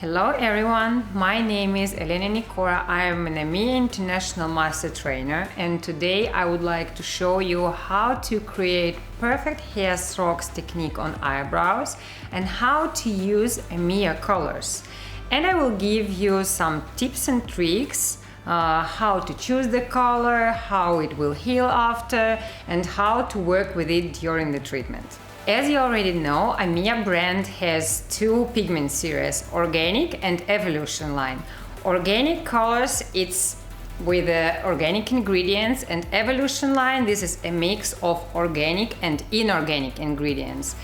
Hello everyone, my name is Elena Nikora. I am an Amiea International Master Trainer, and today I would like to show you how to create perfect hair strokes technique on eyebrows and how to use Amiea colors. And I will give you some tips and tricks how to choose the color, how it will heal after, and how to work with it during the treatment. As you already know, Amiea brand has two pigment series, Organic and Evolutionline. Organic colors, it's with organic ingredients, and Evolutionline, this is a mix of organic and inorganic ingredients.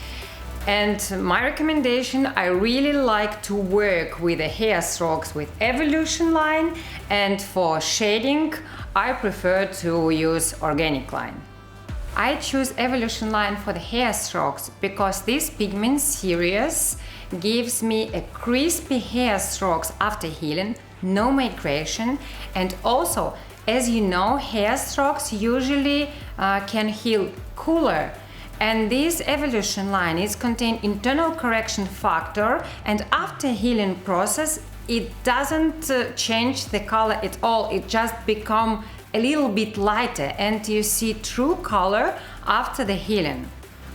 And my recommendation, I really like to work with the hair strokes with Evolutionline, and for shading, I prefer to use Organic line. I choose Evolutionline for the hair strokes because this pigment series gives me a crispy hair strokes after healing, no migration, and also, as you know, hair strokes usually can heal cooler. And this Evolutionline is contain internal correction factor, and after healing process it doesn't change the color at all, it just become a little bit lighter and you see true color after the healing.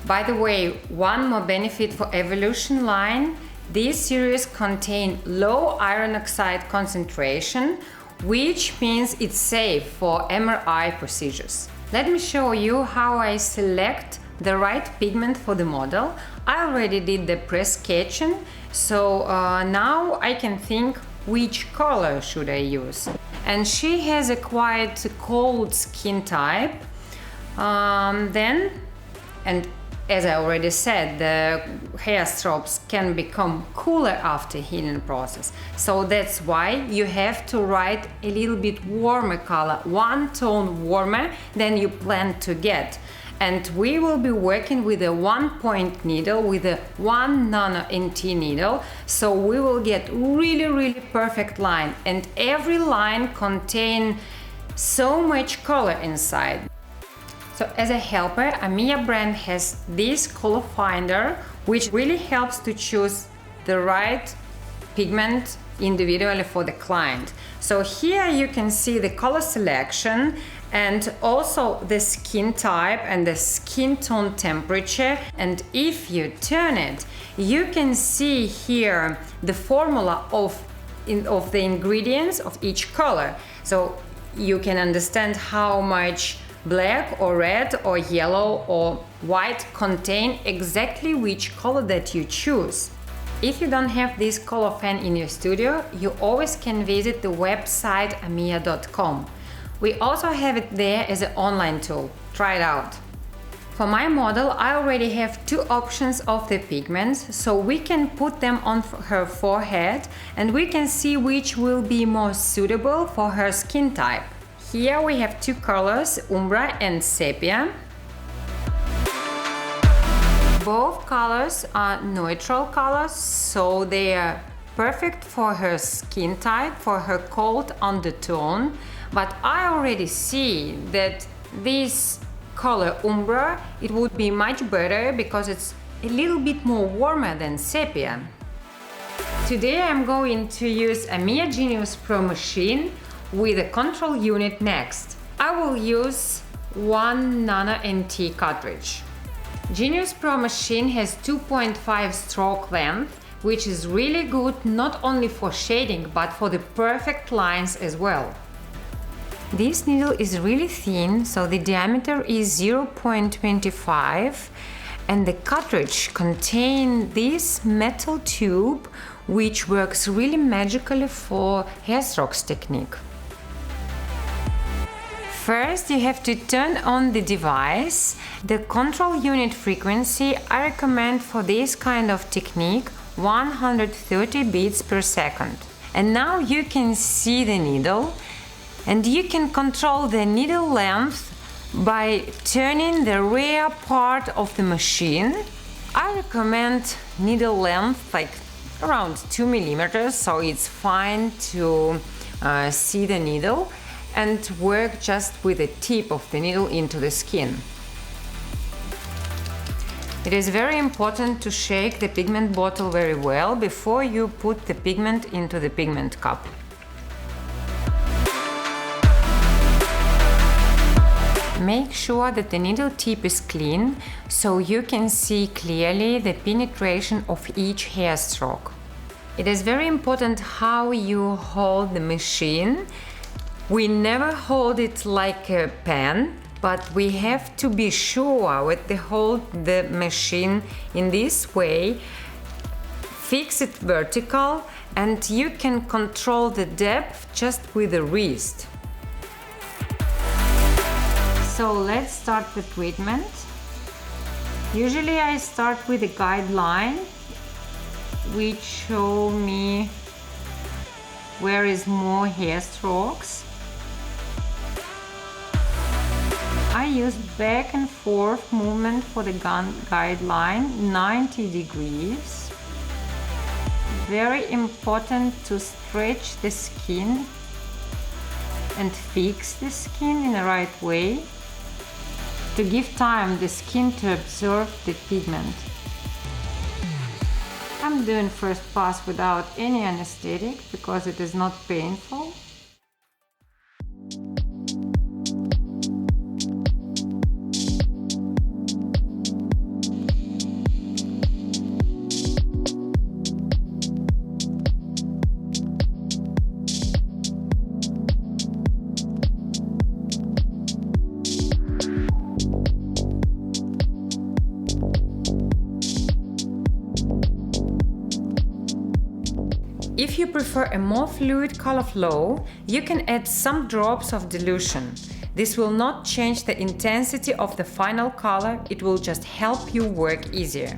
By the way, one more benefit for Evolutionline, this series contain low iron oxide concentration, which means it's safe for MRI procedures. Let me show you how I select the right pigment for the model. I already did the pre-sketching, so now I can think which color should I use. And she has a quite cold skin type. And as I already said, the hair strokes can become cooler after healing process. So that's why you have to write a little bit warmer color, one tone warmer than you plan to get. And we will be working with a 1-point needle, with a 1 nano NT needle, so we will get really perfect line, and every line contain so much color inside. So as a helper, Amiea brand has this color finder, which really helps to choose the right pigment individually for the client. So here you can see the color selection and also the skin type and the skin tone temperature, and if you turn it, you can see here the formula of the ingredients of each color, so you can understand how much black or red or yellow or white contain exactly which color that you choose. If you don't have this color fan in your studio, you always can visit the website amiea.com. We also have it there as an online tool. Try it out. For my model, I already have two options of the pigments, so we can put them on her forehead and we can see which will be more suitable for her skin type. Here we have two colors, Umbra and Sepia. Both colors are neutral colors, so they are perfect for her skin type, for her cold undertone. But I already see that this color Umbra, it would be much better because it's a little bit more warmer than Sepia. Today I'm going to use Amiea Genius Pro machine with a control unit next. I will use 1 nano NT cartridge. Genius Pro machine has 2.5 stroke length, which is really good not only for shading but for the perfect lines as well. This needle is really thin, so the diameter is 0.25, and the cartridge contains this metal tube which works really magically for hair strokes technique. First, you have to turn on the device. The control unit frequency I recommend for this kind of technique 130 beats per second. And now you can see the needle, and you can control the needle length by turning the rear part of the machine. I recommend needle length like around 2 millimeters, so it's fine to see the needle, and work just with the tip of the needle into the skin. It is very important to shake the pigment bottle very well before you put the pigment into the pigment cup. Make sure that the needle tip is clean, so you can see clearly the penetration of each hair stroke. It is very important how you hold the machine. We never hold it like a pen, but we have to be sure with the hold the machine in this way. Fix it vertical, and you can control the depth just with the wrist. So let's start the treatment. Usually I start with a guideline which show me where is more hair strokes. I use back and forth movement for the guideline, 90 degrees. Very important to stretch the skin and fix the skin in the right way, to give time the skin to absorb the pigment. I'm doing first pass without any anesthetic because it is not painful. If you prefer a more fluid color flow, you can add some drops of dilution. This will not change the intensity of the final color, it will just help you work easier.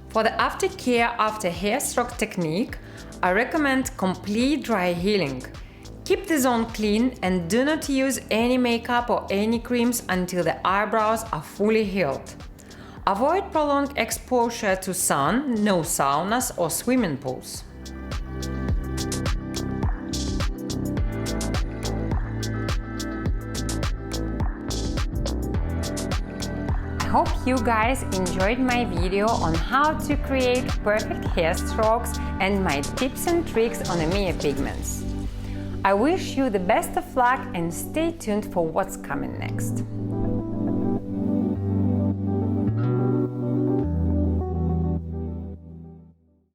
For the aftercare after hair stroke technique, I recommend complete dry healing. Keep the zone clean and do not use any makeup or any creams until the eyebrows are fully healed. Avoid prolonged exposure to sun, no saunas or swimming pools. I hope you guys enjoyed my video on how to create perfect hair strokes and my tips and tricks on Amiea pigments. I wish you the best of luck and stay tuned for what's coming next.